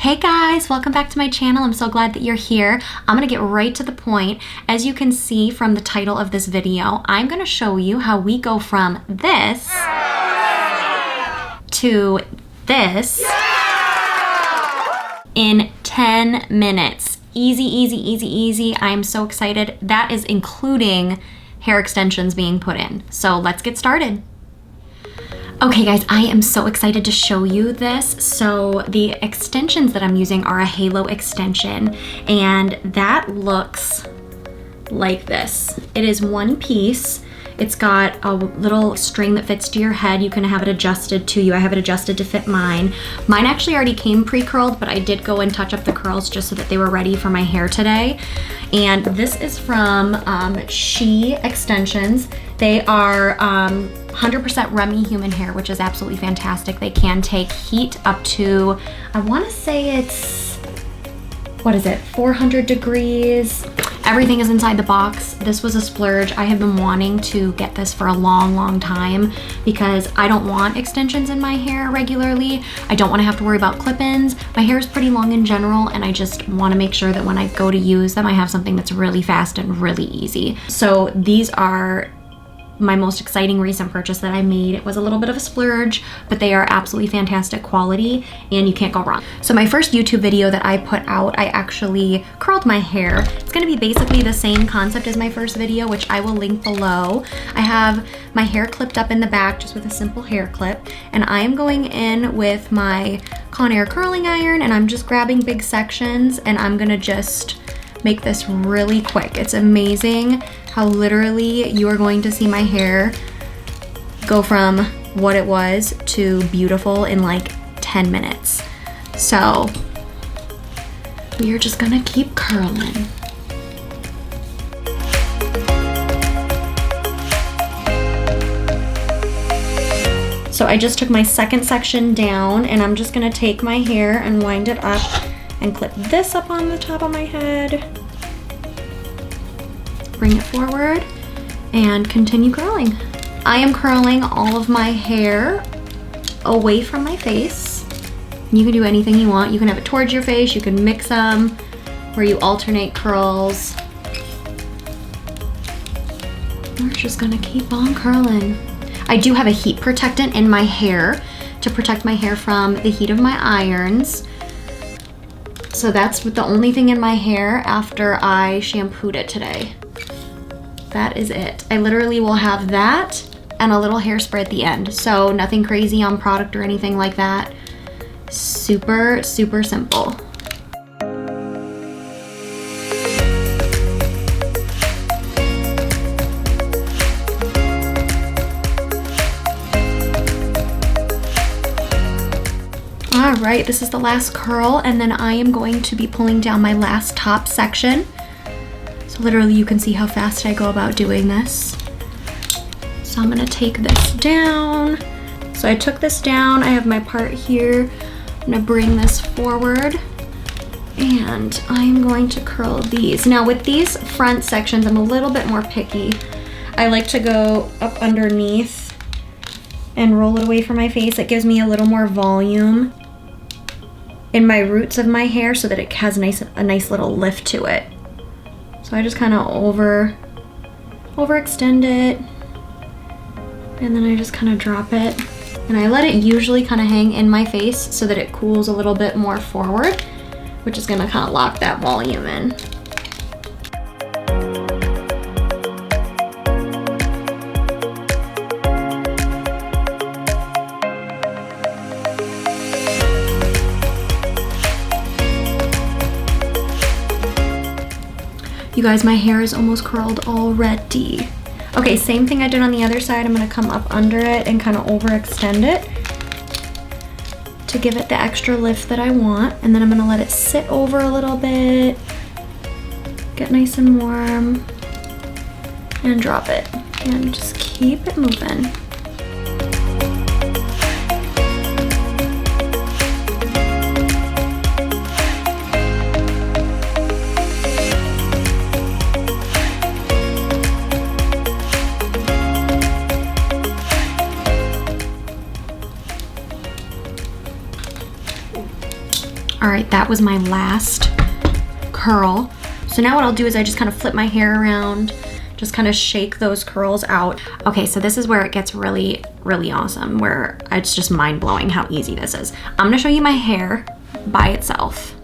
Hey guys, welcome back to my channel. I'm so glad that you're here. I'm gonna get right to the point. As you can see from the title of this video, I'm gonna show you how we go from this to this in 10 minutes. Easy, easy, easy, easy. I'm so excited. That is including hair extensions being put in. So let's get started. Okay guys, I am so excited to show you this. So the extensions that I'm using are a halo extension, and that looks like this. It is one piece. It's got a little string that fits to your head. You can have it adjusted to you. I have it adjusted to fit mine. Mine actually already came pre-curled, but I did go and touch up the curls just so that they were ready for my hair today. And this is from She Extensions. They are 100% Remy human hair, which is absolutely fantastic. They can take heat up to, I wanna say it's, 400 degrees. Everything is inside the box. This was a splurge. I have been wanting to get this for a long, long time because I don't want extensions in my hair regularly. I don't wanna have to worry about clip-ins. My hair is pretty long in general, and I just wanna make sure that when I go to use them, I have something that's really fast and really easy. So these are my most exciting recent purchase that I made. It was a little bit of a splurge, but they are absolutely fantastic quality and you can't go wrong. So my first YouTube video that I put out, I actually curled my hair. It's gonna be basically the same concept as my first video, which I will link below. I have my hair clipped up in the back just with a simple hair clip, and I am going in with my Conair curling iron, and I'm just grabbing big sections, and I'm gonna just make this really quick. It's amazing how literally you are going to see my hair go from what it was to beautiful in like 10 minutes. So we are just gonna keep curling. So I just took my second section down, and I'm just gonna take my hair and wind it up and clip this up on the top of my head. Bring it forward and continue curling. I am curling all of my hair away from my face. You can do anything you want. You can have it towards your face, you can mix them, where you alternate curls. We're just gonna keep on curling. I do have a heat protectant in my hair to protect my hair from the heat of my irons. So that's the only thing in my hair after I shampooed it today. That is it. I literally will have that and a little hairspray at the end. So nothing crazy on product or anything like that. Super, super simple. All right, this is the last curl, and then I am going to be pulling down my last top section. So literally you can see how fast I go about doing this. So I'm gonna take this down. So I took this down, I have my part here. I'm gonna bring this forward, and I'm going to curl these. Now with these front sections, I'm a little bit more picky. I like to go up underneath and roll it away from my face. It gives me a little more volume in my roots of my hair so that it has a nice little lift to it. So I just kind of overextend it, and then I just kind of drop it. And I let it usually kind of hang in my face so that it cools a little bit more forward, which is gonna kind of lock that volume in. You guys, my hair is almost curled already. Okay, same thing I did on the other side. I'm gonna come up under it and kind of overextend it to give it the extra lift that I want. And then I'm gonna let it sit over a little bit, get nice and warm, and drop it. And just keep it moving. All right, that was my last curl. So now what I'll do is I just kind of flip my hair around, just kind of shake those curls out. Okay, so this is where it gets really, really awesome, where it's just mind-blowing how easy this is. I'm gonna show you my hair by itself.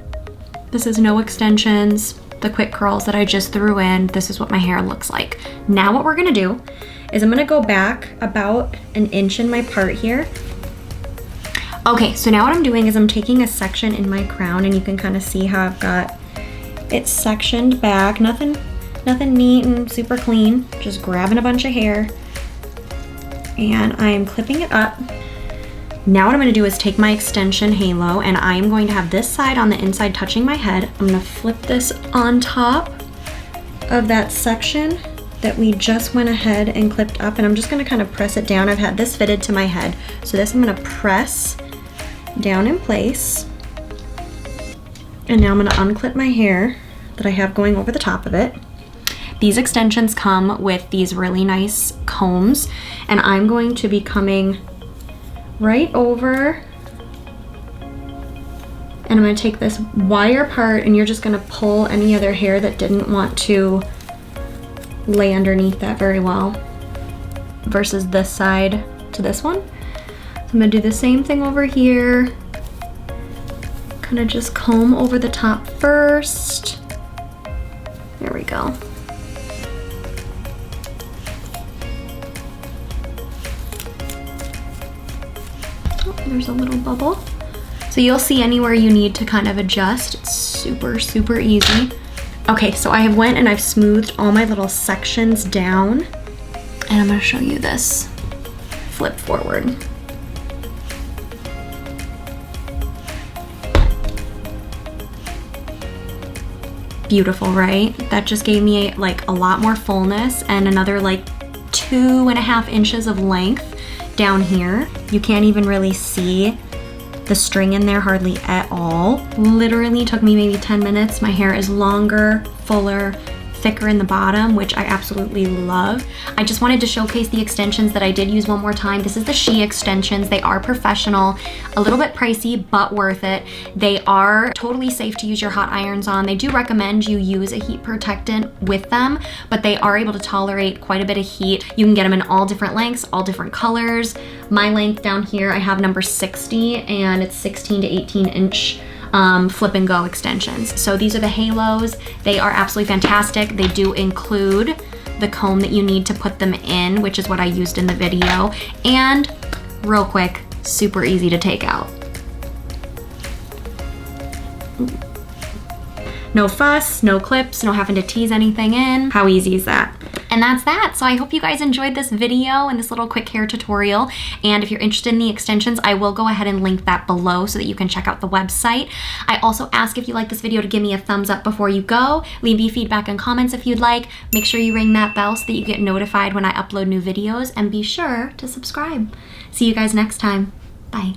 This is no extensions, the quick curls that I just threw in. This is what my hair looks like. Now what we're gonna do is I'm gonna go back about an inch in my part here. Okay, so now what I'm doing is I'm taking a section in my crown, and you can kind of see how I've got it sectioned back. Nothing neat and super clean, just grabbing a bunch of hair, and I am clipping it up. Now what I'm gonna do is take my extension halo, and I am going to have this side on the inside touching my head. I'm gonna flip this on top of that section that we just went ahead and clipped up, and I'm just gonna kind of press it down. I've had this fitted to my head, so this I'm gonna press down in place. And now I'm gonna unclip my hair that I have going over the top of it. These extensions come with these really nice combs, and I'm going to be coming right over, and I'm gonna take this wire part, and you're just gonna pull any other hair that didn't want to lay underneath that very well, versus this side to this one. So I'm gonna do the same thing over here. Kind of just comb over the top first. There we go. Oh, there's a little bubble. So you'll see anywhere you need to kind of adjust. It's super, super easy. Okay, so I have went and I've smoothed all my little sections down, and I'm gonna show you this flip forward. Beautiful, right? That just gave me like a lot more fullness and another like 2.5 inches of length down here. You can't even really see the string in there hardly at all. Literally took me maybe 10 minutes. My hair is longer, fuller, thicker in the bottom, which I absolutely love. I just wanted to showcase the extensions that I did use one more time. This is the She extensions. They are professional, a little bit pricey, but worth it. They are totally safe to use your hot irons on. They do recommend you use a heat protectant with them, but they are able to tolerate quite a bit of heat. You can get them in all different lengths, all different colors. My length down here, I have number 60, and it's 16 to 18 inch flip and go extensions. So these are the halos. They are absolutely fantastic. They do include the comb that you need to put them in, which is what I used in the video. And real quick, super easy to take out. No fuss, no clips, no having to tease anything in. How easy is that? And that's that. So I hope you guys enjoyed this video and this little quick hair tutorial. And if you're interested in the extensions, I will go ahead and link that below so that you can check out the website. I also ask if you like this video to give me a thumbs up before you go. Leave me feedback and comments if you'd like. Make sure you ring that bell so that you get notified when I upload new videos, and be sure to subscribe. See you guys next time. Bye.